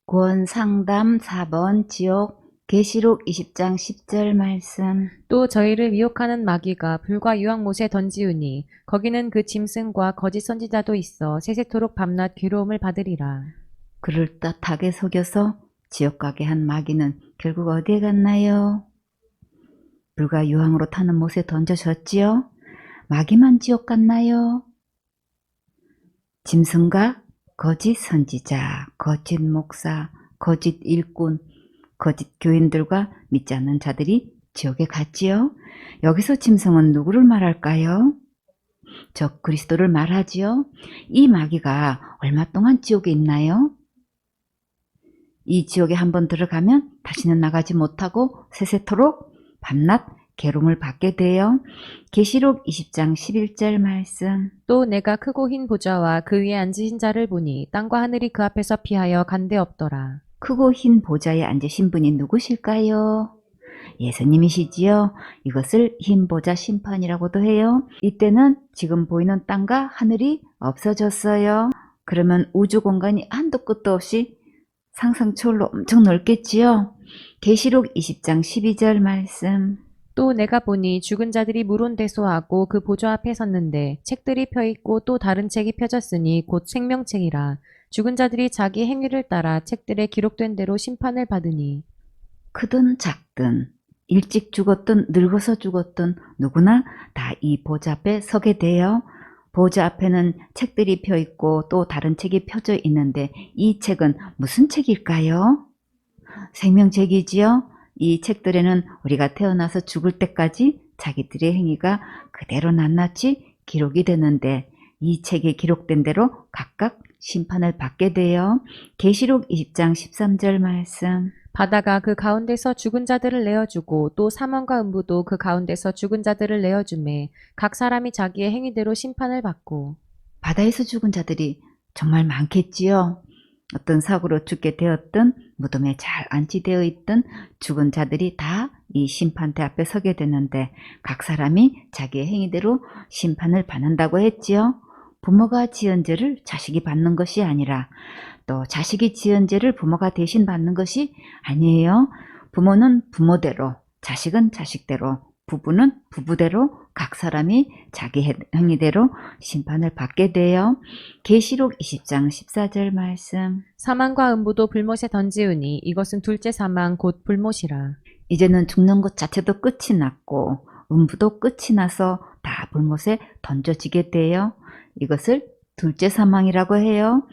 구원상담 4번 지옥 계시록 20장 10절 말씀. 또 저희를 미혹하는 마귀가 불과 유황못에 던지우니 거기는 그 짐승과 거짓 선지자도 있어 세세토록 밤낮 괴로움을 받으리라. 그럴듯하게 속여서 지옥 가게 한 마귀는 결국 어디에 갔나요? 불과 유황으로 타는 못에 던져졌지요? 마귀만 지옥 갔나요? 짐승과 거짓 선지자, 거짓 목사, 거짓 일꾼, 거짓 교인들과 믿지 않는 자들이 지옥에 갔지요? 여기서 짐승은 누구를 말할까요? 저 그리스도를 말하지요? 이 마귀가 얼마 동안 지옥에 있나요? 이 지옥에 한번 들어가면 다시는 나가지 못하고 세세토록 밤낮 괴로움을 받게 돼요. 계시록 20장 11절 말씀. 또 내가 크고 흰 보좌와 그 위에 앉으신 자를 보니 땅과 하늘이 그 앞에서 피하여 간데 없더라. 크고 흰 보좌에 앉으신 분이 누구실까요? 예수님이시지요. 이것을 흰 보좌 심판이라고도 해요. 이때는 지금 보이는 땅과 하늘이 없어졌어요. 그러면 우주 공간이 한도 끝도 없이 상상 초월로 엄청 넓겠지요. 계시록 20장 12절 말씀. 또 내가 보니 죽은 자들이 물온대소하고 그 보좌 앞에 섰는데 책들이 펴있고 또 다른 책이 펴졌으니 곧 생명책이라. 죽은 자들이 자기 행위를 따라 책들에 기록된 대로 심판을 받으니. 크든 작든 일찍 죽었든 늙어서 죽었든 누구나 다 이 보좌 앞에 서게 돼요. 보좌 앞에는 책들이 펴있고 또 다른 책이 펴져 있는데 이 책은 무슨 책일까요? 생명책이지요. 이 책들에는 우리가 태어나서 죽을 때까지 자기들의 행위가 그대로 낱낱이 기록이 되는데 이 책에 기록된 대로 각각 심판을 받게 돼요. 계시록 20장 13절 말씀. 바다가 그 가운데서 죽은 자들을 내어주고 또 사망과 음부도 그 가운데서 죽은 자들을 내어주매 각 사람이 자기의 행위대로 심판을 받고. 바다에서 죽은 자들이 정말 많겠지요. 어떤 사고로 죽게 되었든 무덤에 잘 안치되어 있던 죽은 자들이 다 이 심판대 앞에 서게 되는데 각 사람이 자기의 행위대로 심판을 받는다고 했지요. 부모가 지은 죄를 자식이 받는 것이 아니라 또 자식이 지은 죄를 부모가 대신 받는 것이 아니에요. 부모는 부모대로, 자식은 자식대로, 부부는 부부대로 각 사람이 자기 행위대로 심판을 받게 돼요. 계시록 20장 14절 말씀. 사망과 음부도 불못에 던지우니 이것은 둘째 사망 곧 불못이라. 이제는 죽는 것 자체도 끝이 났고 음부도 끝이 나서 다 불못에 던져지게 돼요. 이것을 둘째 사망이라고 해요.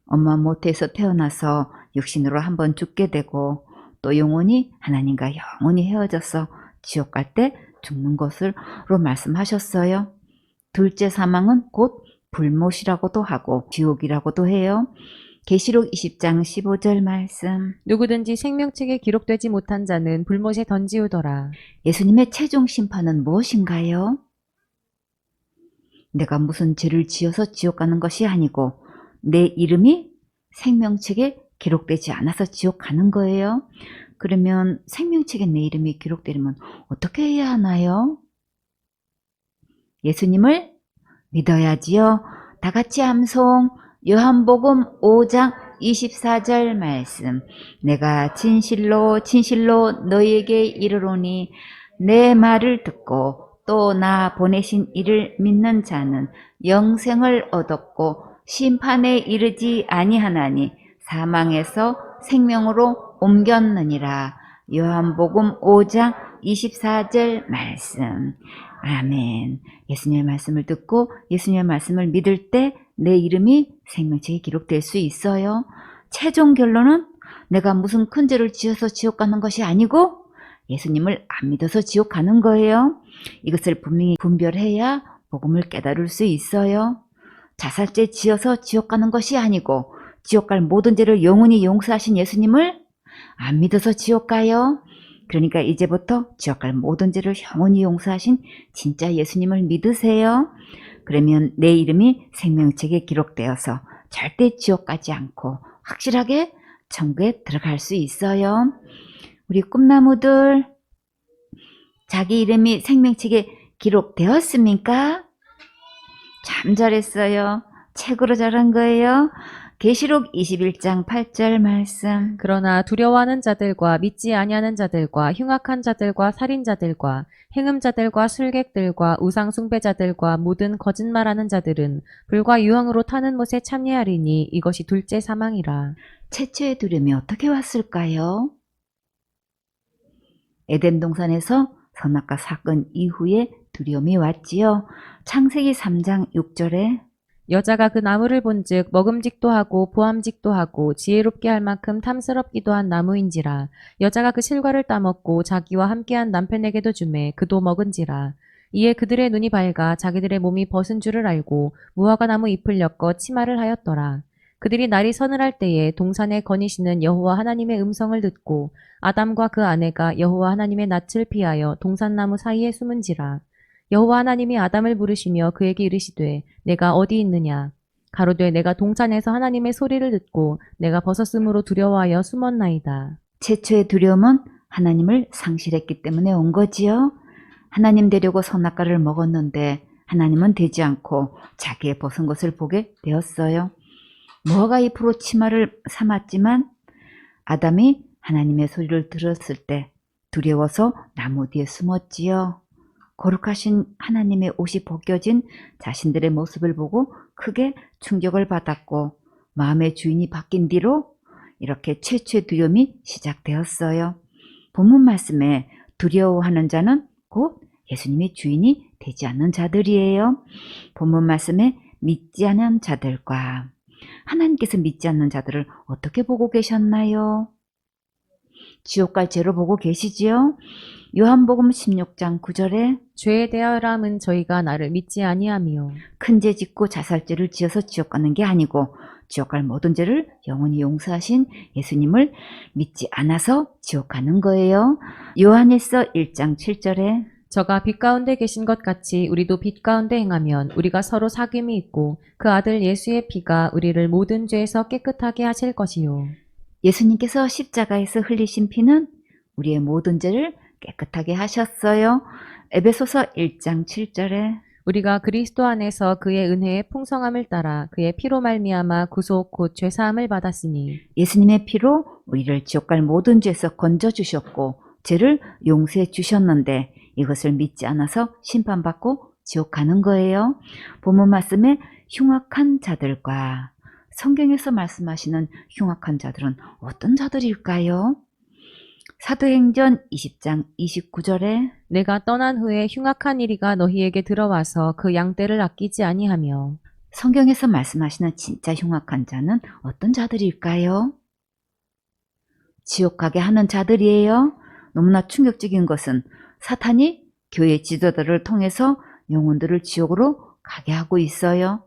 엄마 모태에서 태어나서 육신으로 한번 죽게 되고 또 영혼이 하나님과 영원히 헤어져서 지옥 갈 때 죽는 것으로 말씀하셨어요. 둘째 사망은 곧 불못이라고도 하고 지옥이라고도 해요. 계시록 20장 15절 말씀. 누구든지 생명책에 기록되지 못한 자는 불못에 던지우더라. 예수님의 최종 심판은 무엇인가요? 내가 무슨 죄를 지어서 지옥 가는 것이 아니고 내 이름이 생명책에 기록되지 않아서 지옥 가는 거예요. 그러면 생명책에 내 이름이 기록되려면 어떻게 해야 하나요? 예수님을 믿어야지요. 다 같이 암송. 요한복음 5장 24절 말씀. 내가 진실로 진실로 너희에게 이르노니 내 말을 듣고 또 나 보내신 이를 믿는 자는 영생을 얻었고 심판에 이르지 아니하나니 사망에서 생명으로 옮겼느니라. 요한복음 5장 24절 말씀. 아멘. 예수님의 말씀을 듣고 예수님의 말씀을 믿을 때 내 이름이 생명책에 기록될 수 있어요. 최종 결론은 내가 무슨 큰 죄를 지어서 지옥 가는 것이 아니고 예수님을 안 믿어서 지옥 가는 거예요. 이것을 분명히 분별해야 복음을 깨달을 수 있어요. 자살죄 지어서 지옥 가는 것이 아니고 지옥 갈 모든 죄를 영원히 용서하신 예수님을 안 믿어서 지옥 가요. 그러니까 이제부터 지옥 갈 모든 죄를 영원히 용서하신 진짜 예수님을 믿으세요. 그러면 내 이름이 생명책에 기록되어서 절대 지옥 가지 않고 확실하게 천국에 들어갈 수 있어요. 우리 꿈나무들, 자기 이름이 생명책에 기록되었습니까? 참 잘했어요. 책으로 잘한 거예요. 계시록 21장 8절 말씀. 그러나 두려워하는 자들과 믿지 아니하는 자들과 흉악한 자들과 살인자들과 행음자들과 술객들과 우상 숭배자들과 모든 거짓말하는 자들은 불과 유황으로 타는 못에 참여하리니 이것이 둘째 사망이라. 최초의 두려움이 어떻게 왔을까요? 에덴 동산에서 선악과 사건 이후에 두려움이 왔지요. 창세기 3장 6절에 여자가 그 나무를 본즉 먹음직도 하고 보암직도 하고 지혜롭게 할 만큼 탐스럽기도 한 나무인지라. 여자가 그 실과를 따먹고 자기와 함께한 남편에게도 주매 그도 먹은지라. 이에 그들의 눈이 밝아 자기들의 몸이 벗은 줄을 알고 무화과 나무 잎을 엮어 치마를 하였더라. 그들이 날이 서늘할 때에 동산에 거니시는 여호와 하나님의 음성을 듣고 아담과 그 아내가 여호와 하나님의 낯을 피하여 동산나무 사이에 숨은지라. 여호와 하나님이 아담을 부르시며 그에게 이르시되 내가 어디 있느냐. 가로되 내가 동산에서 하나님의 소리를 듣고 내가 벗었으므로 두려워하여 숨었나이다. 최초의 두려움은 하나님을 상실했기 때문에 온 거지요. 하나님 되려고 선악과를 먹었는데 하나님은 되지 않고 자기의 벗은 것을 보게 되었어요. 무화과 잎으로 치마를 삼았지만 아담이 하나님의 소리를 들었을 때 두려워서 나무 뒤에 숨었지요. 거룩하신 하나님의 옷이 벗겨진 자신들의 모습을 보고 크게 충격을 받았고 마음의 주인이 바뀐 뒤로 이렇게 최초의 두려움이 시작되었어요. 본문 말씀에 두려워하는 자는 곧 예수님의 주인이 되지 않는 자들이에요. 본문 말씀에 믿지 않는 자들과 하나님께서 믿지 않는 자들을 어떻게 보고 계셨나요? 지옥 갈 죄로 보고 계시지요? 요한복음 16장 9절에 죄에 대하여람은 저희가 나를 믿지 아니하며 큰 죄 짓고 자살죄를 지어서 지옥 가는 게 아니고 지옥 갈 모든 죄를 영원히 용서하신 예수님을 믿지 않아서 지옥 가는 거예요. 요한일서 1장 7절에 저가 빛 가운데 계신 것 같이 우리도 빛 가운데 행하면 우리가 서로 사귐이 있고 그 아들 예수의 피가 우리를 모든 죄에서 깨끗하게 하실 것이요. 예수님께서 십자가에서 흘리신 피는 우리의 모든 죄를 깨끗하게 하셨어요. 에베소서 1장 7절에 우리가 그리스도 안에서 그의 은혜의 풍성함을 따라 그의 피로 말미암아 구속 곧 죄사함을 받았으니 예수님의 피로 우리를 지옥 갈 모든 죄에서 건져 주셨고 죄를 용서해 주셨는데 이것을 믿지 않아서 심판받고 지옥 가는 거예요. 본문 말씀에 흉악한 자들과 성경에서 말씀하시는 흉악한 자들은 어떤 자들일까요? 사도행전 20장 29절에 내가 떠난 후에 흉악한 이리가 너희에게 들어와서 그 양떼를 아끼지 아니하며 성경에서 말씀하시는 진짜 흉악한 자는 어떤 자들일까요? 지옥 가게 하는 자들이에요. 너무나 충격적인 것은 사탄이 교회 지도자들을 통해서 영혼들을 지옥으로 가게 하고 있어요.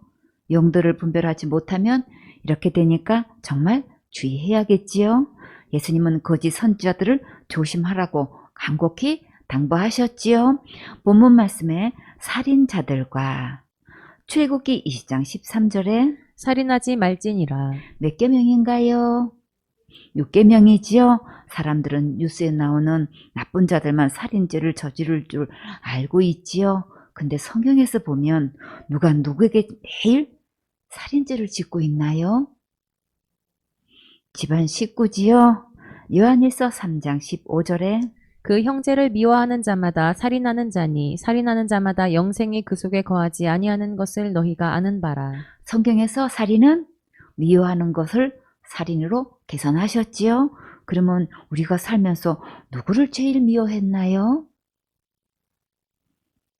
영들을 분별하지 못하면 이렇게 되니까 정말 주의해야겠지요. 예수님은 거짓 선지자들을 조심하라고 간곡히 당부하셨지요. 본문 말씀에 살인자들과 출애굽기 20장 13절에 살인하지 말지니라. 몇 계명인가요? 6계명이지요. 사람들은 뉴스에 나오는 나쁜 자들만 살인죄를 저지를 줄 알고 있지요. 근데 성경에서 보면 누가 누구에게 매일 살인죄를 짓고 있나요? 집안 식구지요. 요한일서 3장 15절에 그 형제를 미워하는 자마다 살인하는 자니 살인하는 자마다 영생이 그 속에 거하지 아니하는 것을 너희가 아는 바라. 성경에서 살인은 미워하는 것을 살인으로 계산하셨지요. 그러면 우리가 살면서 누구를 제일 미워했나요?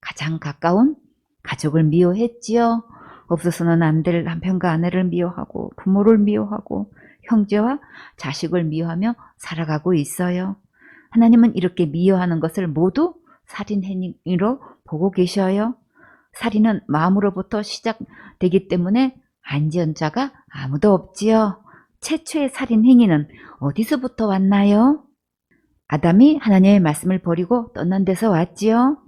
가장 가까운 가족을 미워했지요. 없어서는 안 될 남편과 아내를 미워하고 부모를 미워하고 형제와 자식을 미워하며 살아가고 있어요. 하나님은 이렇게 미워하는 것을 모두 살인 행위로 보고 계셔요. 살인은 마음으로부터 시작되기 때문에 안 지은 자가 아무도 없지요. 최초의 살인 행위는 어디서부터 왔나요? 아담이 하나님의 말씀을 버리고 떠난 데서 왔지요.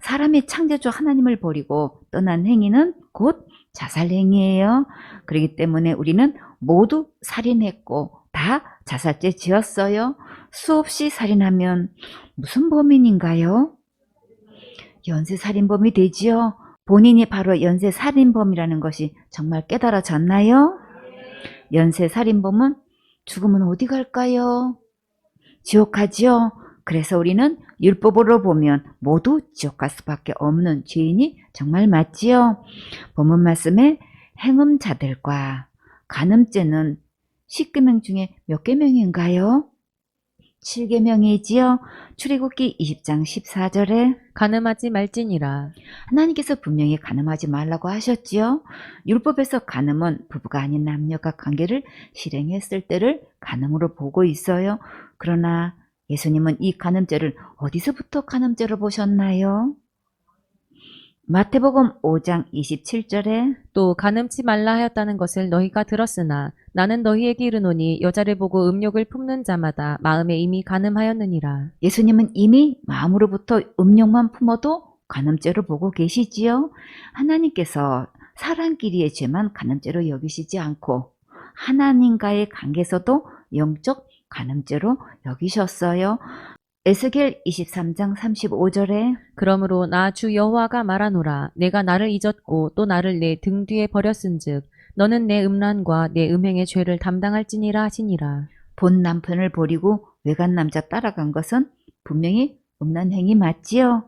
사람의 창조주 하나님을 버리고 떠난 행위는 곧 자살 행위예요. 그렇기 때문에 우리는 모두 살인했고 다 자살죄 지었어요. 수없이 살인하면 무슨 범인인가요? 연쇄살인범이 되지요. 본인이 바로 연쇄살인범이라는 것이 정말 깨달아졌나요? 연쇄 살인범은 죽으면 어디 갈까요? 지옥 가지요. 그래서 우리는 율법으로 보면 모두 지옥 갈 수밖에 없는 죄인이 정말 맞지요. 본문 말씀에 행음자들과 간음죄는 10계명 중에 몇 계명인가요? 7계명이지요. 출애굽기 20장 14절에 간음하지 말지니라. 하나님께서 분명히 간음하지 말라고 하셨지요. 율법에서 간음은 부부가 아닌 남녀가 관계를 실행했을 때를 간음으로 보고 있어요. 그러나 예수님은 이 간음죄를 어디서부터 간음죄로 보셨나요? 마태복음 5장 27절에 또 간음치 말라 하였다는 것을 너희가 들었으나 나는 너희에게 이르노니 여자를 보고 음욕을 품는 자마다 마음에 이미 간음하였느니라. 예수님은 이미 마음으로부터 음욕만 품어도 간음죄로 보고 계시지요. 하나님께서 사람끼리의 죄만 간음죄로 여기시지 않고 하나님과의 관계에서도 영적 간음죄로 여기셨어요. 에스겔 23장 35절에 그러므로 나 주 여호와가 말하노라. 내가 나를 잊었고 또 나를 내 등 뒤에 버렸은즉 너는 내 음란과 내 음행의 죄를 담당할지니라 하시니라. 본 남편을 버리고 외간 남자 따라간 것은 분명히 음란 행위 맞지요.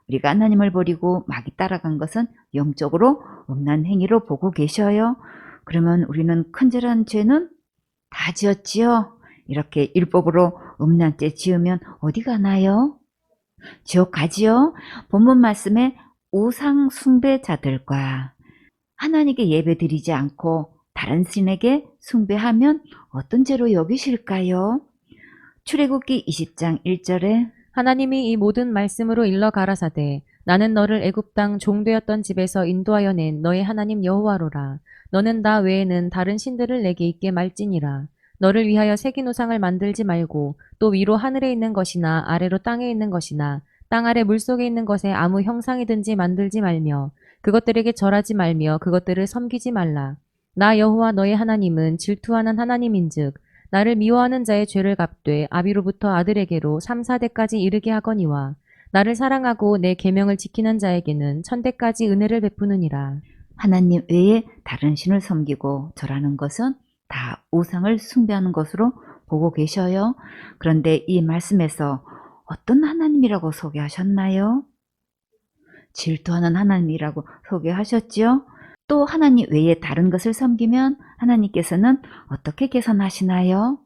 우리가 하나님을 버리고 마귀 따라간 것은 영적으로 음란 행위로 보고 계셔요. 그러면 우리는 큰절한 죄는 다 지었지요. 이렇게 율법으로 음란죄 지으면 어디 가나요? 지옥 가지요. 본문 말씀에 우상 숭배자들과 하나님께 예배 드리지 않고 다른 신에게 숭배하면 어떤 죄로 여기실까요? 출애굽기 20장 1절에 하나님이 이 모든 말씀으로 일러 가라사대 나는 너를 애굽 땅 종되었던 집에서 인도하여 낸 너의 하나님 여호와로라. 너는 나 외에는 다른 신들을 내게 있게 말지니라. 너를 위하여 새긴 우상을 만들지 말고 또 위로 하늘에 있는 것이나 아래로 땅에 있는 것이나 땅 아래 물속에 있는 것에 아무 형상이든지 만들지 말며 그것들에게 절하지 말며 그것들을 섬기지 말라. 나 여호와 너의 하나님은 질투하는 하나님인즉 나를 미워하는 자의 죄를 갚되 아비로부터 아들에게로 3, 4대까지 이르게 하거니와 나를 사랑하고 내 계명을 지키는 자에게는 1000대까지 은혜를 베푸느니라. 하나님 외에 다른 신을 섬기고 절하는 것은 다 우상을 숭배하는 것으로 보고 계셔요. 그런데 이 말씀에서 어떤 하나님이라고 소개하셨나요? 질투하는 하나님이라고 소개하셨지요. 또 하나님 외에 다른 것을 섬기면 하나님께서는 어떻게 계산하시나요?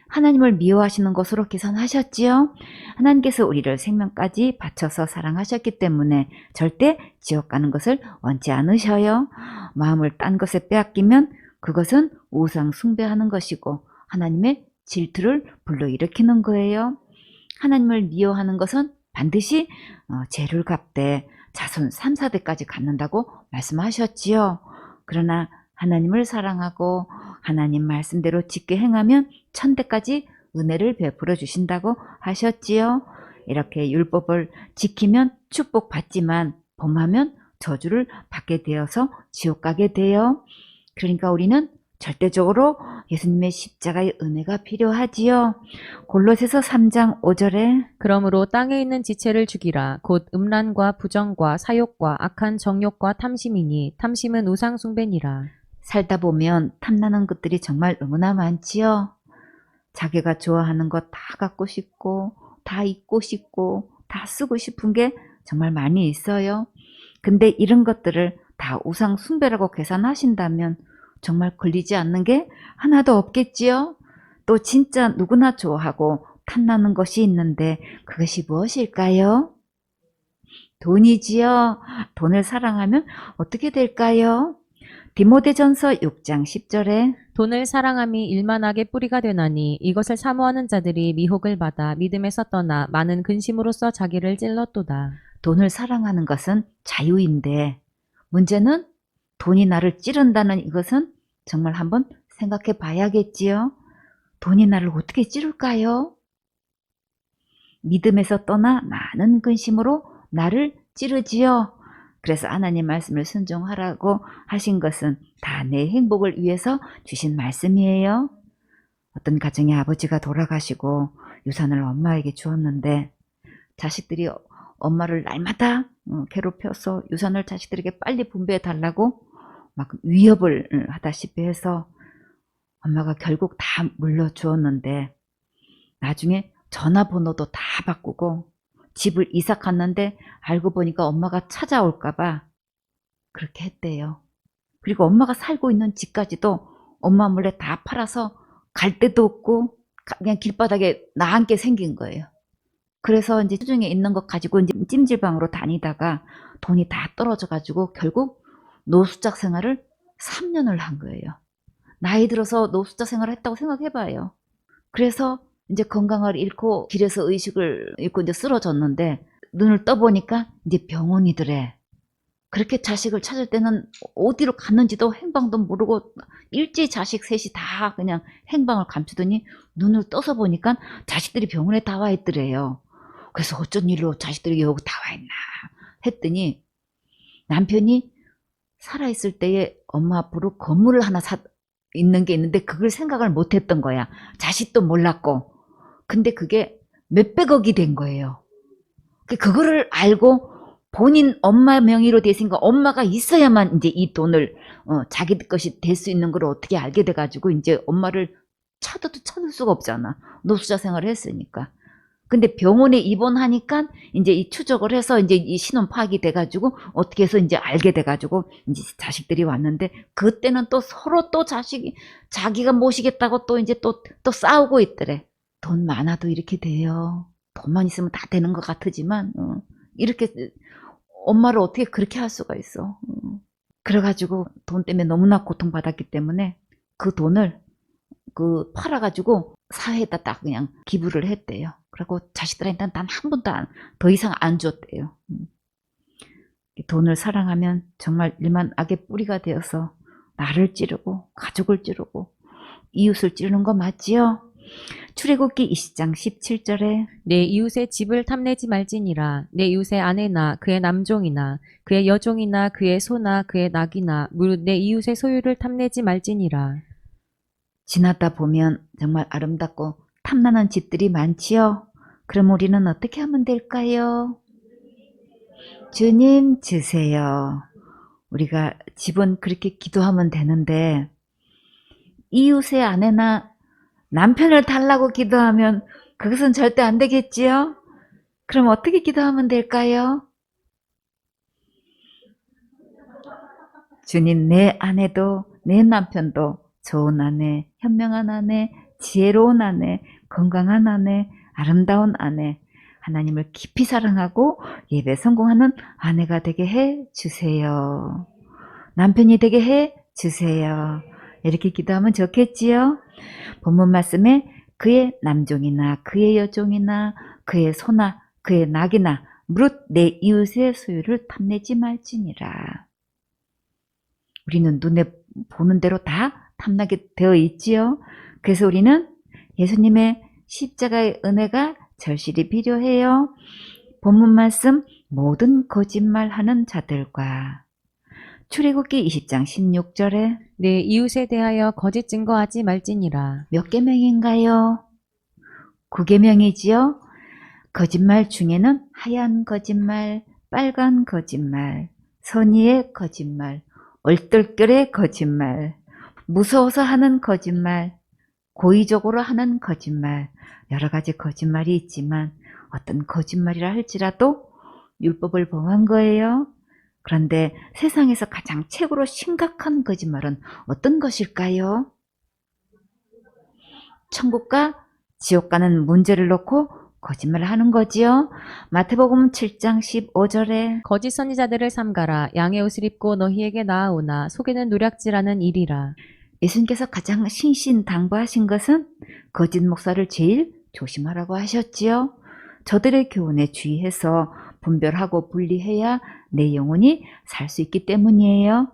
하나님을 미워하시는 것으로 계산하셨지요. 하나님께서 우리를 생명까지 바쳐서 사랑하셨기 때문에 절대 지옥 가는 것을 원치 않으셔요. 마음을 딴 것에 빼앗기면 그것은 우상 숭배하는 것이고 하나님의 질투를 불러일으키는 거예요. 하나님을 미워하는 것은 반드시 죄를 갚되 자손 3, 4대까지 갖는다고 말씀하셨지요. 그러나 하나님을 사랑하고 하나님 말씀대로 짓게 행하면 1000대까지 은혜를 베풀어 주신다고 하셨지요. 이렇게 율법을 지키면 축복받지만 범하면 저주를 받게 되어서 지옥 가게 돼요. 그러니까 우리는 절대적으로 예수님의 십자가의 은혜가 필요하지요. 골로새서 3장 5절에 그러므로 땅에 있는 지체를 죽이라. 곧 음란과 부정과 사욕과 악한 정욕과 탐심이니 탐심은 우상 숭배니라. 살다 보면 탐나는 것들이 정말 너무나 많지요. 자기가 좋아하는 거 다 갖고 싶고 다 입고 싶고 다 쓰고 싶은 게 정말 많이 있어요. 근데 이런 것들을 다 우상 숭배라고 계산하신다면 정말 걸리지 않는 게 하나도 없겠지요. 또 진짜 누구나 좋아하고 탐나는 것이 있는데 그것이 무엇일까요? 돈이지요. 돈을 사랑하면 어떻게 될까요? 디모데전서 6장 10절에 돈을 사랑함이 일만하게 뿌리가 되나니 이것을 사모하는 자들이 미혹을 받아 믿음에서 떠나 많은 근심으로써 자기를 찔렀도다. 돈을 사랑하는 것은 자유인데 문제는 돈이 나를 찌른다는 이것은 정말 한번 생각해 봐야겠지요. 돈이 나를 어떻게 찌를까요? 믿음에서 떠나 많은 근심으로 나를 찌르지요. 그래서 하나님 말씀을 순종하라고 하신 것은 다 내 행복을 위해서 주신 말씀이에요. 어떤 가정의 아버지가 돌아가시고 유산을 엄마에게 주었는데 자식들이 엄마를 날마다 괴롭혀서 유산을 자식들에게 빨리 분배해 달라고 막 위협을 하다시피 해서 엄마가 결국 다 물려주었는데 나중에 전화번호도 다 바꾸고 집을 이사 갔는데 알고 보니까 엄마가 찾아올까봐 그렇게 했대요. 그리고 엄마가 살고 있는 집까지도 엄마 몰래 다 팔아서 갈 데도 없고 그냥 길바닥에 나앉게 생긴 거예요. 그래서 이제 수중에 있는 것 가지고 이제 찜질방으로 다니다가 돈이 다 떨어져가지고 결국 노숙자 생활을 3년을 한 거예요. 나이 들어서 노숙자 생활을 했다고 생각해봐요. 그래서 이제 건강을 잃고 길에서 의식을 잃고 이제 쓰러졌는데 눈을 떠보니까 이제 병원이더래. 그렇게 자식을 찾을 때는 어디로 갔는지도 행방도 모르고 일제히 자식 셋이 다 그냥 행방을 감추더니 눈을 떠서 보니까 자식들이 병원에 다 와 있더래요. 그래서 어쩐 일로 자식들이 여기 다 와 있나 했더니 남편이 살아있을 때에 엄마 앞으로 건물을 하나 있는 게 있는데 그걸 생각을 못 했던 거야. 자식도 몰랐고. 근데 그게 몇백억이 된 거예요. 그거를 알고 본인 엄마 명의로 돼 있으니까 엄마가 있어야만 이제 이 돈을 자기 것이 될 수 있는 걸 어떻게 알게 돼가지고 이제 엄마를 찾아도 찾을 수가 없잖아. 노숙자 생활을 했으니까. 근데 병원에 입원하니까 이제 이 추적을 해서 이제 이 신원 파악이 돼가지고 어떻게 해서 이제 알게 돼가지고 이제 자식들이 왔는데 그때는 또 서로 또 자기가 모시겠다고 또 이제 또 싸우고 있더래. 돈 많아도 이렇게 돼요. 돈만 있으면 다 되는 것 같지만 이렇게 엄마를 어떻게 그렇게 할 수가 있어. 그래가지고 돈 때문에 너무나 고통받았기 때문에 그 돈을 팔아가지고 사회에다 딱 그냥 기부를 했대요. 그리고 자식들한테 단 한 번도 더 이상 안 줬대요. 돈을 사랑하면 정말 일만 악의 뿌리가 되어서 나를 찌르고 가족을 찌르고 이웃을 찌르는 거 맞지요? 출애굽기 20장 17절에 내 이웃의 집을 탐내지 말지니라. 내 이웃의 아내나 그의 남종이나 그의 여종이나 그의 소나 그의 낙이나 무릇 내 이웃의 소유를 탐내지 말지니라. 지나다 보면 정말 아름답고 탐나는 집들이 많지요? 그럼 우리는 어떻게 하면 될까요? 주님 주세요. 우리가 집은 그렇게 기도하면 되는데 이웃의 아내나 남편을 달라고 기도하면 그것은 절대 안 되겠지요? 그럼 어떻게 기도하면 될까요? 주님, 내 아내도 내 남편도 좋은 아내, 현명한 아내, 지혜로운 아내, 건강한 아내, 아름다운 아내, 하나님을 깊이 사랑하고 예배 성공하는 아내가 되게 해 주세요. 남편이 되게 해 주세요. 이렇게 기도하면 좋겠지요? 본문 말씀에 그의 남종이나 그의 여종이나 그의 소나 그의 낙이나 무릇 내 이웃의 소유를 탐내지 말지니라. 우리는 눈에 보는 대로 다 탐나게 되어 있지요. 그래서 우리는 예수님의 십자가의 은혜가 절실히 필요해요. 본문 말씀 모든 거짓말하는 자들과 출애굽기 20장 16절에 내 이웃에 대하여 거짓 증거하지 말지니라. 몇 계명인가요? 9계명이지요. 거짓말 중에는 하얀 거짓말, 빨간 거짓말, 선의의 거짓말, 얼떨결의 거짓말, 무서워서 하는 거짓말, 고의적으로 하는 거짓말, 여러 가지 거짓말이 있지만 어떤 거짓말이라 할지라도 율법을 범한 거예요. 그런데 세상에서 가장 최고로 심각한 거짓말은 어떤 것일까요? 천국과 지옥 가는 문제를 놓고 거짓말을 하는 거지요. 마태복음 7장 15절에 거짓 선지자들을 삼가라. 양의 옷을 입고 너희에게 나아오나 속에는 노략질하는 일이라. 예수님께서 가장 신신당부하신 것은 거짓 목사를 제일 조심하라고 하셨지요. 저들의 교훈에 주의해서 분별하고 분리해야 내 영혼이 살 수 있기 때문이에요.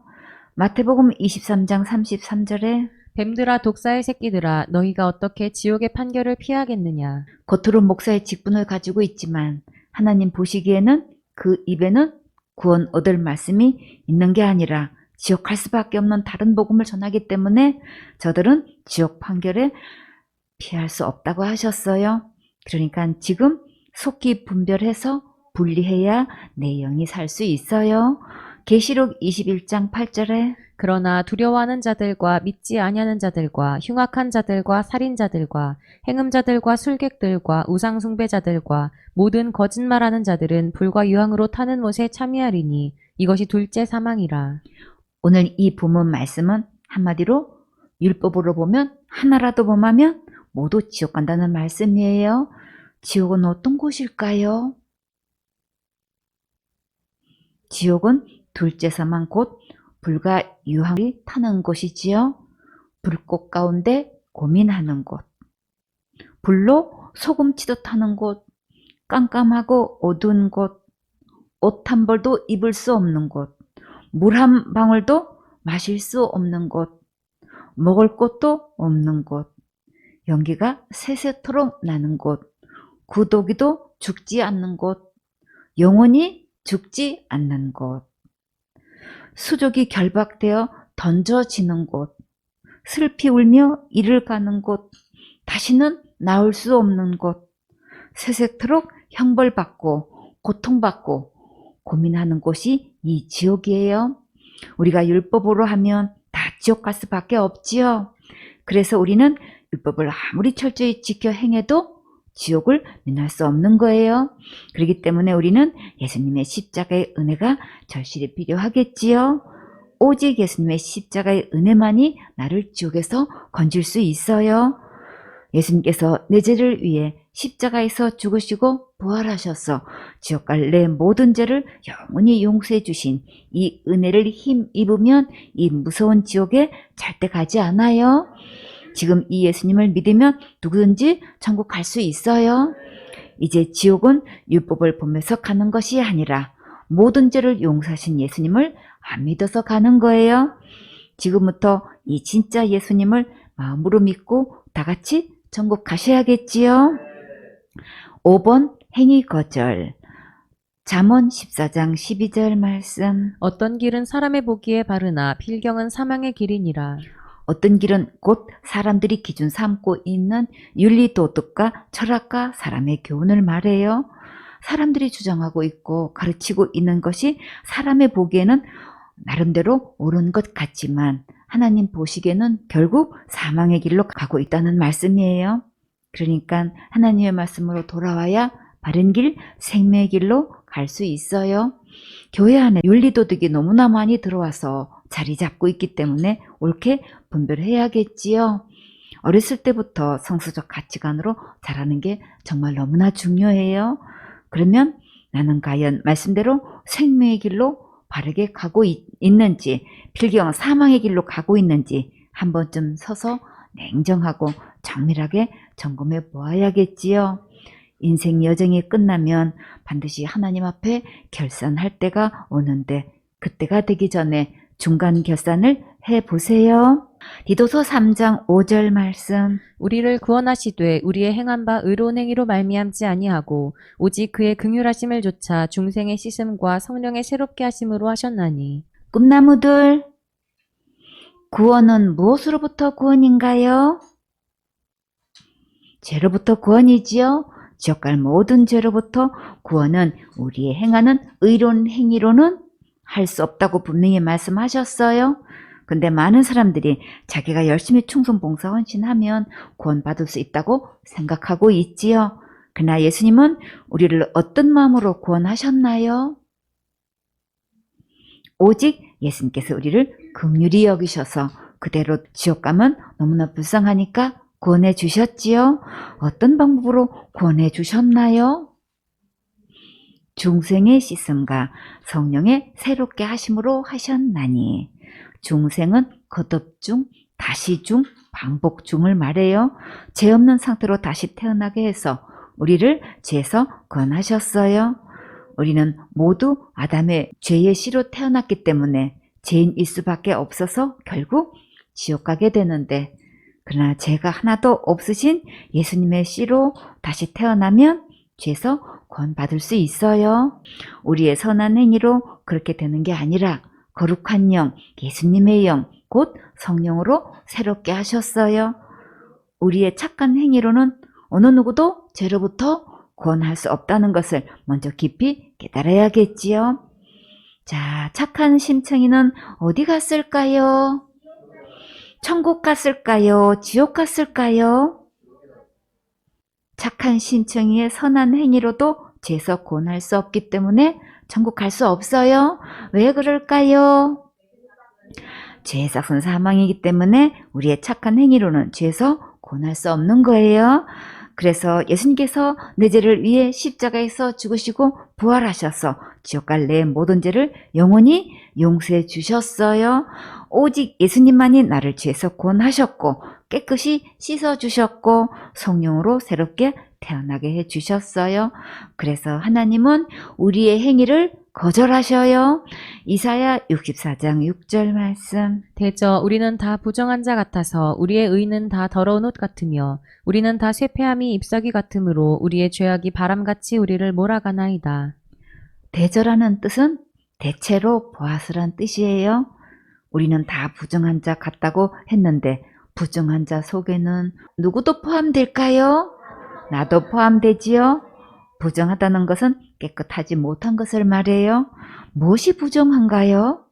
마태복음 23장 33절에 뱀들아 독사의 새끼들아 너희가 어떻게 지옥의 판결을 피하겠느냐. 겉으로 목사의 직분을 가지고 있지만 하나님 보시기에는 그 입에는 구원 얻을 말씀이 있는 게 아니라 지옥 갈 수밖에 없는 다른 복음을 전하기 때문에 저들은 지옥 판결에 피할 수 없다고 하셨어요. 그러니까 지금 속히 분별해서 분리해야 내 영이 살 수 있어요. 계시록 21장 8절에 그러나 두려워하는 자들과 믿지 아니하는 자들과 흉악한 자들과 살인자들과 행음자들과 술객들과 우상숭배자들과 모든 거짓말하는 자들은 불과 유황으로 타는 못에 참여하리니 이것이 둘째 사망이라. 오늘 이 본문 말씀은 한마디로 율법으로 보면 하나라도 범하면 모두 지옥 간다는 말씀이에요. 지옥은 어떤 곳일까요? 지옥은 둘째 사망 곧 불과 유황이 타는 곳이지요. 불꽃 가운데 고민하는 곳, 불로 소금치듯 타는 곳, 깜깜하고 어두운 곳, 옷 한 벌도 입을 수 없는 곳, 물 한 방울도 마실 수 없는 곳, 먹을 것도 없는 곳, 연기가 새새토록 나는 곳, 구더기도 죽지 않는 곳, 영원히 죽지 않는 곳, 수족이 결박되어 던져지는 곳, 슬피 울며 이를 가는 곳, 다시는 나올 수 없는 곳, 새새토록 형벌받고 고통받고 고민하는 곳이 이 지옥이에요. 우리가 율법으로 하면 다 지옥 갈 수밖에 없지요. 그래서 우리는 율법을 아무리 철저히 지켜 행해도 지옥을 면할 수 없는 거예요. 그렇기 때문에 우리는 예수님의 십자가의 은혜가 절실히 필요하겠지요. 오직 예수님의 십자가의 은혜만이 나를 지옥에서 건질 수 있어요. 예수님께서 내 죄를 위해 십자가에서 죽으시고 부활하셔서 지옥 갈 내 모든 죄를 영원히 용서해 주신 이 은혜를 힘입으면 이 무서운 지옥에 절대 가지 않아요. 지금 이 예수님을 믿으면 누구든지 천국 갈 수 있어요. 이제 지옥은 율법을 보면서 가는 것이 아니라 모든 죄를 용서하신 예수님을 안 믿어서 가는 거예요. 지금부터 이 진짜 예수님을 마음으로 믿고 다 같이 천국 가셔야겠지요. 5번 행위 거절. 잠언 14장 12절 말씀. 어떤 길은 사람의 보기에 바르나 필경은 사망의 길이니라. 어떤 길은 곧 사람들이 기준 삼고 있는 윤리 도덕과 철학과 사람의 교훈을 말해요. 사람들이 주장하고 있고 가르치고 있는 것이 사람의 보기에는 나름대로 옳은 것 같지만 하나님 보시기에는 결국 사망의 길로 가고 있다는 말씀이에요. 그러니까 하나님의 말씀으로 돌아와야 바른 길, 생명의 길로 갈 수 있어요. 교회 안에 윤리도덕이 너무나 많이 들어와서 자리 잡고 있기 때문에 옳게 분별해야겠지요. 어렸을 때부터 성서적 가치관으로 자라는 게 정말 너무나 중요해요. 그러면 나는 과연 말씀대로 생명의 길로 바르게 가고 있는지, 필경 사망의 길로 가고 있는지 한 번쯤 서서 냉정하고 정밀하게 점검해 보아야겠지요. 인생 여정이 끝나면 반드시 하나님 앞에 결산할 때가 오는데 그때가 되기 전에 중간 결산을 해보세요. 디도서 3장 5절 말씀. 우리를 구원하시되 우리의 행한 바 의로운 행위로 말미암지 아니하고 오직 그의 긍휼하심을 조차 중생의 씻음과 성령의 새롭게 하심으로 하셨나니. 꿈나무들, 구원은 무엇으로부터 구원인가요? 죄로부터 구원이지요. 지옥 갈 모든 죄로부터 구원은 우리의 행하는 의로운 행위로는 할 수 없다고 분명히 말씀하셨어요. 근데 많은 사람들이 자기가 열심히 충성 봉사 헌신하면 구원받을 수 있다고 생각하고 있지요. 그러나 예수님은 우리를 어떤 마음으로 구원하셨나요? 오직 예수님께서 우리를 긍휼히 여기셔서 그대로 지옥 가면 너무나 불쌍하니까 구원해 주셨지요. 어떤 방법으로 구원해 주셨나요? 중생의 씻음과 성령의 새롭게 하심으로 하셨나니. 중생은 거듭 중, 다시 중, 반복 중을 말해요. 죄 없는 상태로 다시 태어나게 해서 우리를 죄에서 구원하셨어요. 우리는 모두 아담의 죄의 씨로 태어났기 때문에 죄인일 수밖에 없어서 결국 지옥 가게 되는데, 그러나 죄가 하나도 없으신 예수님의 씨로 다시 태어나면 죄에서 구원받을 수 있어요. 우리의 선한 행위로 그렇게 되는 게 아니라 거룩한 영, 예수님의 영, 곧 성령으로 새롭게 하셨어요. 우리의 착한 행위로는 어느 누구도 죄로부터 구원할 수 없다는 것을 먼저 깊이 깨달아야겠지요. 자, 착한 심청이는 어디 갔을까요? 천국 갔을까요? 지옥 갔을까요? 착한 심청이의 선한 행위로도 죄에서 구원할 수 없기 때문에 천국 갈 수 없어요. 왜 그럴까요? 죄의 삭은 사망이기 때문에 우리의 착한 행위로는 죄에서 구원할 수 없는 거예요. 그래서 예수님께서 내 죄를 위해 십자가에서 죽으시고 부활하셔서 지옥 갈 내 모든 죄를 영원히 용서해 주셨어요. 오직 예수님만이 나를 죄에서 구원하셨고 깨끗이 씻어주셨고 성령으로 새롭게 태어나게 해주셨어요. 그래서 하나님은 우리의 행위를 거절하셔요. 이사야 64장 6절 말씀. 대저 우리는 다 부정한 자 같아서 우리의 의는 다 더러운 옷 같으며 우리는 다 쇠폐함이 잎사귀 같으므로 우리의 죄악이 바람같이 우리를 몰아가나이다. 대저라는 뜻은 대체로 보아스란 뜻이에요. 우리는 다 부정한 자 같다고 했는데 부정한 자 속에는 누구도 포함될까요? 나도 포함되지요. 부정하다는 것은 깨끗하지 못한 것을 말해요. 무엇이 부정한가요?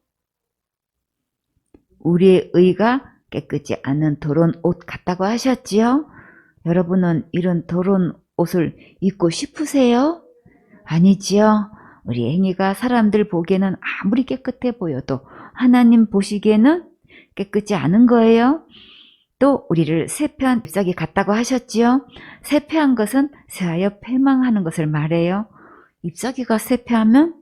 우리의 의가 깨끗지 않은 더러운 옷 같다고 하셨지요? 여러분은 이런 더러운 옷을 입고 싶으세요? 아니지요. 우리 행위가 사람들 보기에는 아무리 깨끗해 보여도 하나님 보시기에는 깨끗지 않은 거예요. 또 우리를 쇠폐한 잎사귀 같다고 하셨지요. 쇠폐한 것은 쇠하여 패망하는 것을 말해요. 잎사귀가 쇠폐하면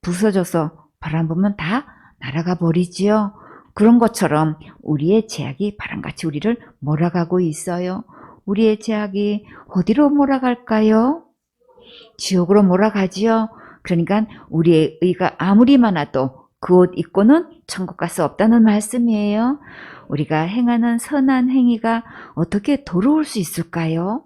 부서져서 바람 불면 다 날아가 버리지요. 그런 것처럼 우리의 죄악이 바람같이 우리를 몰아가고 있어요. 우리의 죄악이 어디로 몰아갈까요? 지옥으로 몰아가지요. 그러니까 우리의 의가 아무리 많아도 그 옷 입고는 천국 갈 수 없다는 말씀이에요. 우리가 행하는 선한 행위가 어떻게 돌아올 수 있을까요?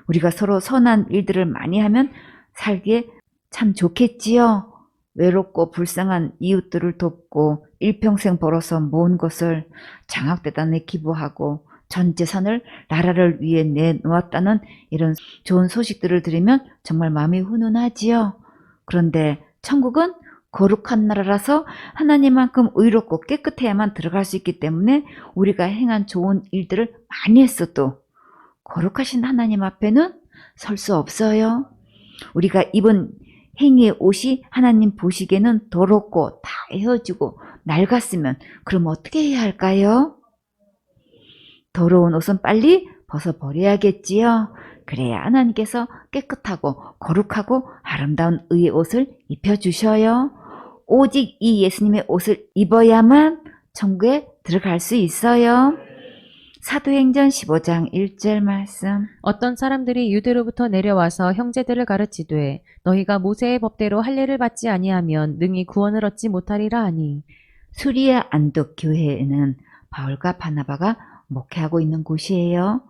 우리가 서로 선한 일들을 많이 하면 살기에 참 좋겠지요. 외롭고 불쌍한 이웃들을 돕고 일평생 벌어서 모은 것을 장학재단에 기부하고 전 재산을 나라를 위해 내놓았다는 이런 좋은 소식들을 들으면 정말 마음이 훈훈하지요. 그런데 천국은 거룩한 나라라서 하나님만큼 의롭고 깨끗해야만 들어갈 수 있기 때문에 우리가 행한 좋은 일들을 많이 했어도 거룩하신 하나님 앞에는 설 수 없어요. 우리가 입은 행위의 옷이 하나님 보시기에는 더럽고 다 헤어지고 낡았으면 그럼 어떻게 해야 할까요? 더러운 옷은 빨리 벗어버려야겠지요. 그래야 하나님께서 깨끗하고 거룩하고 아름다운 의의 옷을 입혀주셔요. 오직 이 예수님의 옷을 입어야만 천국에 들어갈 수 있어요. 사도행전 15장 1절 말씀. 어떤 사람들이 유대로부터 내려와서 형제들을 가르치되 너희가 모세의 법대로 할례를 받지 아니하면 능히 구원을 얻지 못하리라 하니. 수리아 안독 교회에는 바울과 바나바가 목회하고 있는 곳이에요.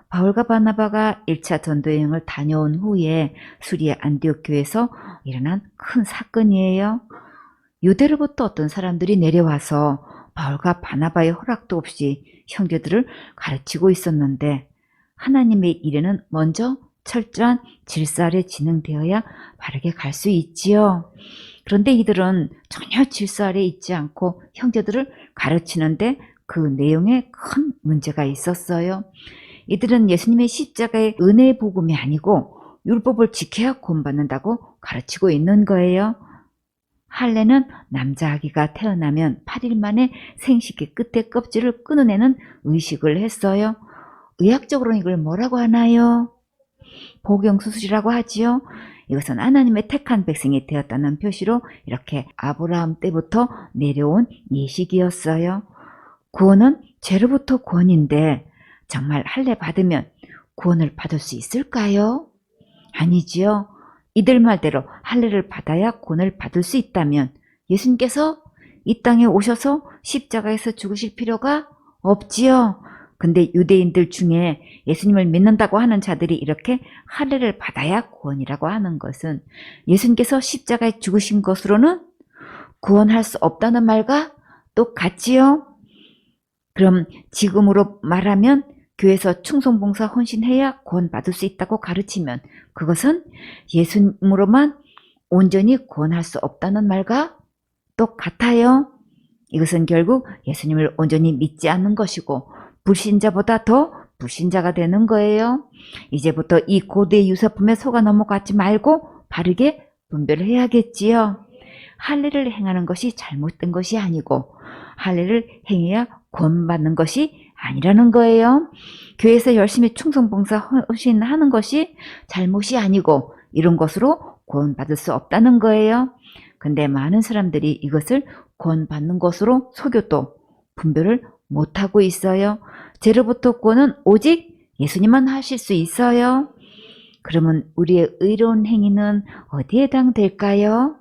바울과 바나바가 1차 전도여행을 다녀온 후에 수리아 안디옥 교회에서 일어난 큰 사건이에요. 유대로부터 어떤 사람들이 내려와서 바울과 바나바의 허락도 없이 형제들을 가르치고 있었는데 하나님의 일에는 먼저 철저한 질서 아래 진행되어야 바르게 갈 수 있지요. 그런데 이들은 전혀 질서 아래 있지 않고 형제들을 가르치는데 그 내용에 큰 문제가 있었어요. 이들은 예수님의 십자가의 은혜의 복음이 아니고 율법을 지켜야 구원받는다고 가르치고 있는 거예요. 할례는 남자 아기가 태어나면 8일 만에 생식기 끝에 껍질을 끊어내는 의식을 했어요. 의학적으로는 이걸 뭐라고 하나요? 복용수술이라고 하지요. 이것은 하나님의 택한 백성이 되었다는 표시로 이렇게 아브라함 때부터 내려온 예식이었어요. 구원은 죄로부터 구원인데 정말 할례 받으면 구원을 받을 수 있을까요? 아니지요. 이들 말대로 할례를 받아야 구원을 받을 수 있다면 예수님께서 이 땅에 오셔서 십자가에서 죽으실 필요가 없지요. 근데 유대인들 중에 예수님을 믿는다고 하는 자들이 이렇게 할례를 받아야 구원이라고 하는 것은 예수님께서 십자가에 죽으신 것으로는 구원할 수 없다는 말과 똑같지요. 그럼 지금으로 말하면 교회에서 충성봉사 헌신해야 구원받을 수 있다고 가르치면 그것은 예수님으로만 온전히 구원할 수 없다는 말과 똑같아요. 이것은 결국 예수님을 온전히 믿지 않는 것이고 불신자보다 더 불신자가 되는 거예요. 이제부터 이 고대 유사품에 속아 넘어가지 말고 바르게 분별을 해야겠지요. 할례를 행하는 것이 잘못된 것이 아니고 할례를 행해야 구원받는 것이 아니라는 거예요. 교회에서 열심히 충성봉사 헌신하는 것이 잘못이 아니고 이런 것으로 구원받을 수 없다는 거예요. 근데 많은 사람들이 이것을 구원받는 것으로 속여도 분별을 못하고 있어요. 죄로부터 구원은 오직 예수님만 하실 수 있어요. 그러면 우리의 의로운 행위는 어디에 해당될까요?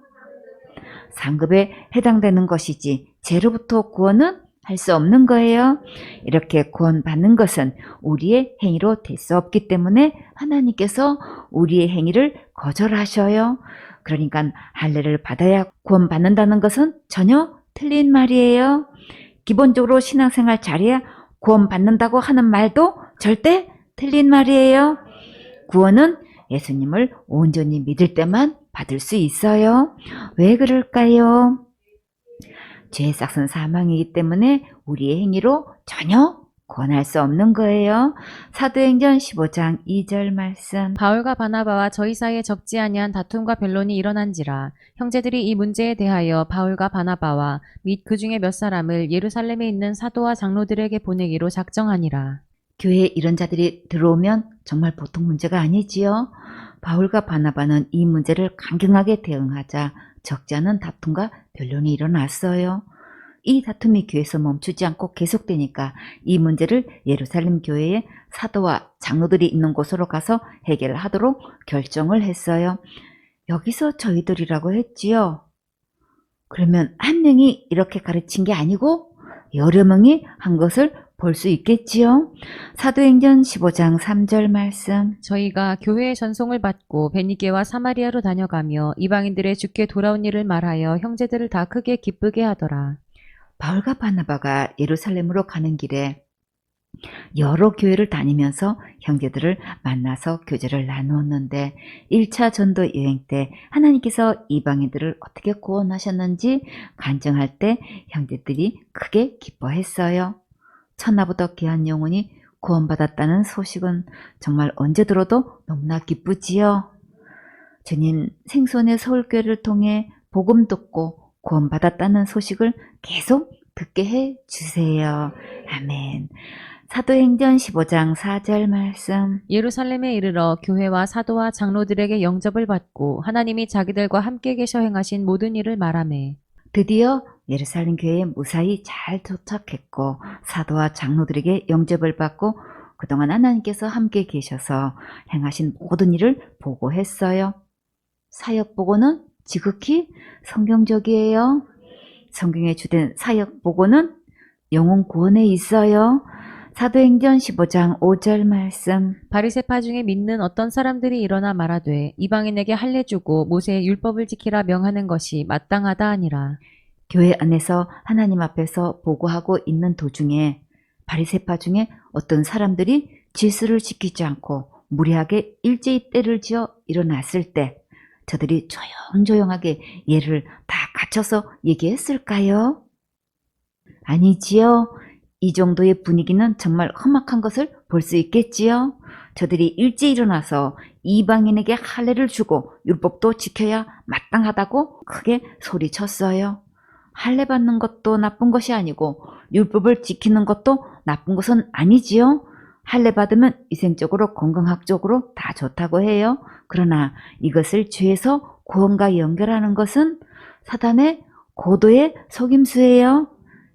상급에 해당되는 것이지 죄로부터 구원은 할 수 없는 거예요. 이렇게 구원받는 것은 우리의 행위로 될 수 없기 때문에 하나님께서 우리의 행위를 거절하셔요. 그러니까 할례를 받아야 구원받는다는 것은 전혀 틀린 말이에요. 기본적으로 신앙생활 잘해야 구원받는다고 하는 말도 절대 틀린 말이에요. 구원은 예수님을 온전히 믿을 때만 받을 수 있어요. 왜 그럴까요? 죄의 싹은 사망이기 때문에 우리의 행위로 전혀 구원할 수 없는 거예요. 사도행전 15장 2절 말씀. 바울과 바나바와 저희 사이에 적지 아니한 다툼과 변론이 일어난지라 형제들이 이 문제에 대하여 바울과 바나바와 및 그 중에 몇 사람을 예루살렘에 있는 사도와 장로들에게 보내기로 작정하니라. 교회에 이런 자들이 들어오면 정말 보통 문제가 아니지요. 바울과 바나바는 이 문제를 강경하게 대응하자 적지 않은 다툼과 변론이 일어났어요. 이 다툼이 교회에서 멈추지 않고 계속되니까 이 문제를 예루살렘 교회의 사도와 장로들이 있는 곳으로 가서 해결을 하도록 결정을 했어요. 여기서 저희들이라고 했지요. 그러면 한 명이 이렇게 가르친 게 아니고 여러 명이 한 것을 볼 수 있겠지요. 사도행전 15장 3절 말씀. 저희가 교회의 전송을 받고 베니게와 사마리아로 다녀가며 이방인들의 주께 돌아온 일을 말하여 형제들을 다 크게 기쁘게 하더라. 바울과 바나바가 예루살렘으로 가는 길에 여러 교회를 다니면서 형제들을 만나서 교제를 나누었는데 1차 전도 여행 때 하나님께서 이방인들을 어떻게 구원하셨는지 간증할 때 형제들이 크게 기뻐했어요. 천하보다 귀한 영혼이 구원받았다는 소식은 정말 언제 들어도 너무나 기쁘지요. 주님 생손의 서울교회를 통해 복음 듣고 구원받았다는 소식을 계속 듣게 해 주세요. 아멘. 사도행전 15장 4절 말씀. 예루살렘에 이르러 교회와 사도와 장로들에게 영접을 받고 하나님이 자기들과 함께 계셔 행하신 모든 일을 말하매 드디어 예루살렘 교회에 무사히 잘 도착했고 사도와 장로들에게 영접을 받고 그동안 하나님께서 함께 계셔서 행하신 모든 일을 보고했어요. 사역 보고는 지극히 성경적이에요. 성경에 주된 사역 보고는 영혼 구원에 있어요. 사도행전 15장 5절 말씀. 바리새파 중에 믿는 어떤 사람들이 일어나 말하되 이방인에게 할례 주고 모세의 율법을 지키라 명하는 것이 마땅하다 하니라. 교회 안에서 하나님 앞에서 보고하고 있는 도중에 바리새파 중에 어떤 사람들이 질서를 지키지 않고 무리하게 일제히 때를 지어 일어났을 때 저들이 조용조용하게 얘를 다 갖춰서 얘기했을까요? 아니지요. 이 정도의 분위기는 정말 험악한 것을 볼 수 있겠지요. 저들이 일찍 일어나서 이방인에게 할례를 주고 율법도 지켜야 마땅하다고 크게 소리쳤어요. 할례 받는 것도 나쁜 것이 아니고 율법을 지키는 것도 나쁜 것은 아니지요. 할례 받으면 위생적으로 건강학적으로 다 좋다고 해요. 그러나 이것을 죄에서 구원과 연결하는 것은 사단의 고도의 속임수예요.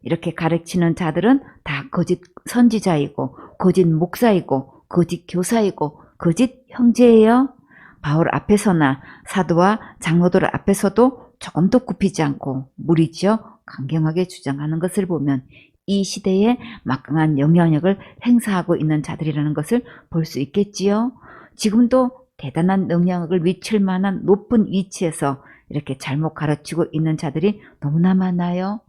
이렇게 가르치는 자들은 다 거짓 선지자이고 거짓 목사이고 거짓 교사이고 거짓 형제예요. 바울 앞에서나 사도와 장로들 앞에서도 조금도 굽히지 않고 무리지어 강경하게 주장하는 것을 보면 이 시대에 막강한 영향력을 행사하고 있는 자들이라는 것을 볼 수 있겠지요. 지금도 대단한 영향력을 미칠 만한 높은 위치에서 이렇게 잘못 가르치고 있는 자들이 너무나 많아요.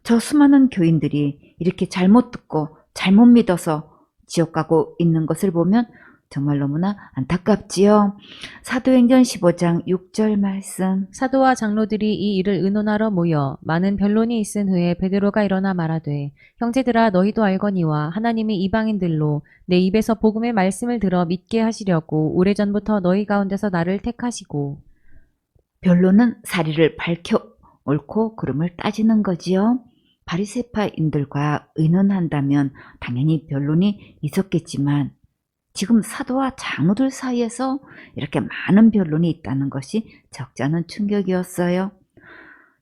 저 수많은 교인들이 이렇게 잘못 듣고 잘못 믿어서 지옥 가고 있는 것을 보면 정말 너무나 안타깝지요. 사도행전 15장 6절 말씀. 사도와 장로들이 이 일을 의논하러 모여 많은 변론이 있은 후에 베드로가 일어나 말하되 형제들아 너희도 알거니와 하나님이 이방인들로 내 입에서 복음의 말씀을 들어 믿게 하시려고 오래전부터 너희 가운데서 나를 택하시고 변론은 사리를 밝혀 옳고 그름을 따지는 거지요. 바리새파인들과 의논한다면 당연히 변론이 있었겠지만 지금 사도와 장로들 사이에서 이렇게 많은 변론이 있다는 것이 적지 않은 충격이었어요.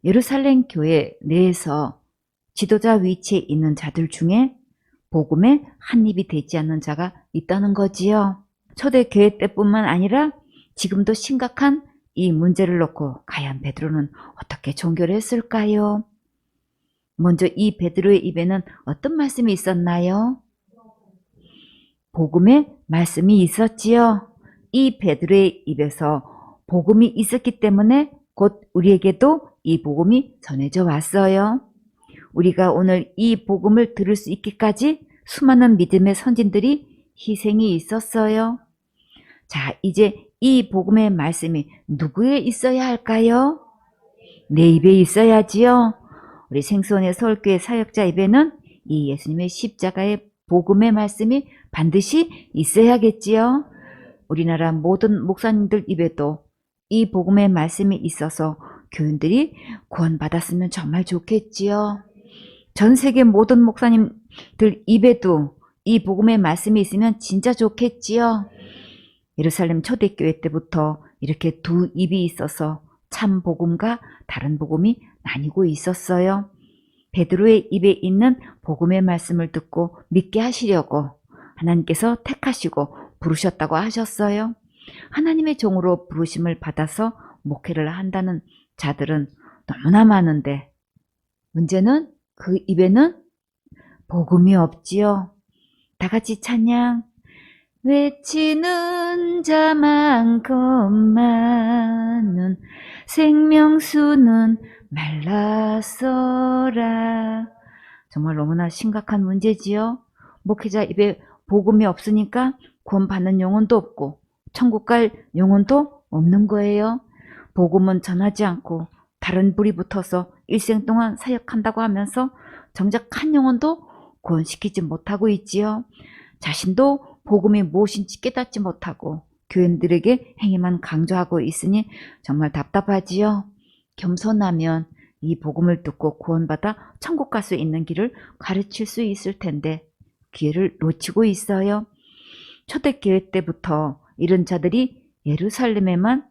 예루살렘 교회 내에서 지도자 위치에 있는 자들 중에 복음에 한 입이 되지 않는 자가 있다는 거지요. 초대 교회 때뿐만 아니라 지금도 심각한 이 문제를 놓고 과연 베드로는 어떻게 종교를 했을까요? 먼저 이 베드로의 입에는 어떤 말씀이 있었나요? 복음의 말씀이 있었지요. 이 베드로의 입에서 복음이 있었기 때문에 곧 우리에게도 이 복음이 전해져 왔어요. 우리가 오늘 이 복음을 들을 수 있기까지 수많은 믿음의 선진들이 희생이 있었어요. 자, 이제 이 복음의 말씀이 누구에 있어야 할까요? 내 입에 있어야지요. 우리 생수원의 서울교회 사역자 입에는 이 예수님의 십자가의 복음의 말씀이 반드시 있어야겠지요. 우리나라 모든 목사님들 입에도 이 복음의 말씀이 있어서 교인들이 구원받았으면 정말 좋겠지요. 전 세계 모든 목사님들 입에도 이 복음의 말씀이 있으면 진짜 좋겠지요. 예루살렘 초대교회 때부터 이렇게 두 입이 있어서 참 복음과 다른 복음이 나뉘고 있었어요. 베드로의 입에 있는 복음의 말씀을 듣고 믿게 하시려고 하나님께서 택하시고 부르셨다고 하셨어요. 하나님의 종으로 부르심을 받아서 목회를 한다는 자들은 너무나 많은데 문제는 그 입에는 복음이 없지요. 다 같이 찬양. 외치는 자만큼만은 생명수는 말라서라. 정말 너무나 심각한 문제지요. 목회자 입에 복음이 없으니까 구원받는 영혼도 없고 천국 갈 영혼도 없는 거예요. 복음은 전하지 않고 다른 불이 붙어서 일생 동안 사역한다고 하면서 정작 한 영혼도 구원시키지 못하고 있지요. 자신도 복음이 무엇인지 깨닫지 못하고 교인들에게 행위만 강조하고 있으니 정말 답답하지요. 겸손하면 이 복음을 듣고 구원받아 천국 갈 수 있는 길을 가르칠 수 있을 텐데 기회를 놓치고 있어요. 초대교회 때부터 이런 자들이 예루살렘에만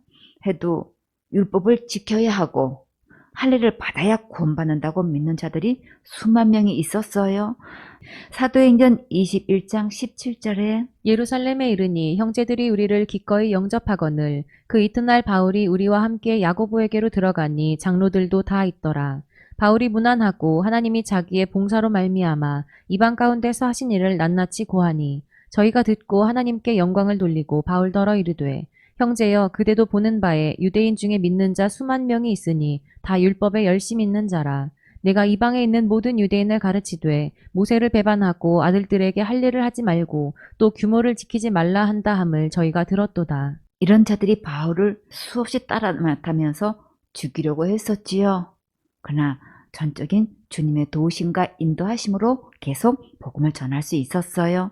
해도 율법을 지켜야 하고 할례를 받아야 구원받는다고 믿는 자들이 수만 명이 있었어요. 사도행전 21장 17절에 예루살렘에 이르니 형제들이 우리를 기꺼이 영접하거늘 그 이튿날 바울이 우리와 함께 야고보에게로 들어가니 장로들도 다 있더라. 바울이 문안하고 하나님이 자기의 봉사로 말미암아 이방 가운데서 하신 일을 낱낱이 고하니 저희가 듣고 하나님께 영광을 돌리고 바울더러 이르되 형제여 그대도 보는 바에 유대인 중에 믿는 자 수만 명이 있으니 다 율법에 열심 있는 자라. 내가 이방에 있는 모든 유대인을 가르치되 모세를 배반하고 아들들에게 할례를 하지 말고 또 규모를 지키지 말라 한다 함을 저희가 들었도다. 이런 자들이 바울을 수없이 따라나가면서 죽이려고 했었지요. 그러나 전적인 주님의 도우심과 인도하심으로 계속 복음을 전할 수 있었어요.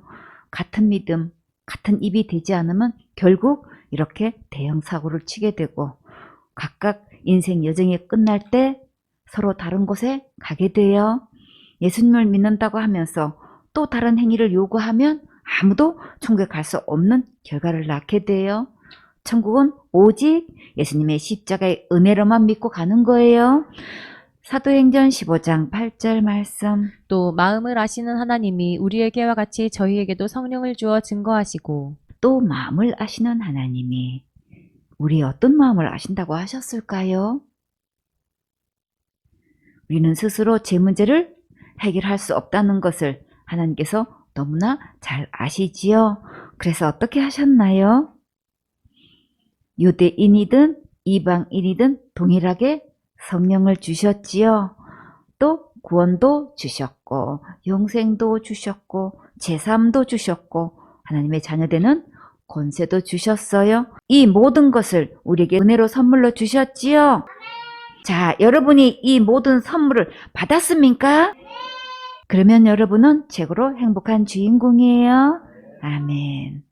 같은 믿음, 같은 입이 되지 않으면 결국 이렇게 대형 사고를 치게 되고 각각 인생 여정이 끝날 때 서로 다른 곳에 가게 돼요. 예수님을 믿는다고 하면서 또 다른 행위를 요구하면 아무도 천국에 갈 수 없는 결과를 낳게 돼요. 천국은 오직 예수님의 십자가의 은혜로만 믿고 가는 거예요. 사도행전 15장 8절 말씀. 또 마음을 아시는 하나님이 우리에게와 같이 저희에게도 성령을 주어 증거하시고 또 마음을 아시는 하나님이 우리 어떤 마음을 아신다고 하셨을까요? 우리는 스스로 제 문제를 해결할 수 없다는 것을 하나님께서 너무나 잘 아시지요. 그래서 어떻게 하셨나요? 유대인이든 이방인이든 동일하게 성령을 주셨지요. 또 구원도 주셨고 영생도 주셨고 제삼도 주셨고 하나님의 자녀되는 권세도 주셨어요. 이 모든 것을 우리에게 은혜로 선물로 주셨지요. 자, 여러분이 이 모든 선물을 받았습니까? 그러면 여러분은 최고로 행복한 주인공이에요. 아멘.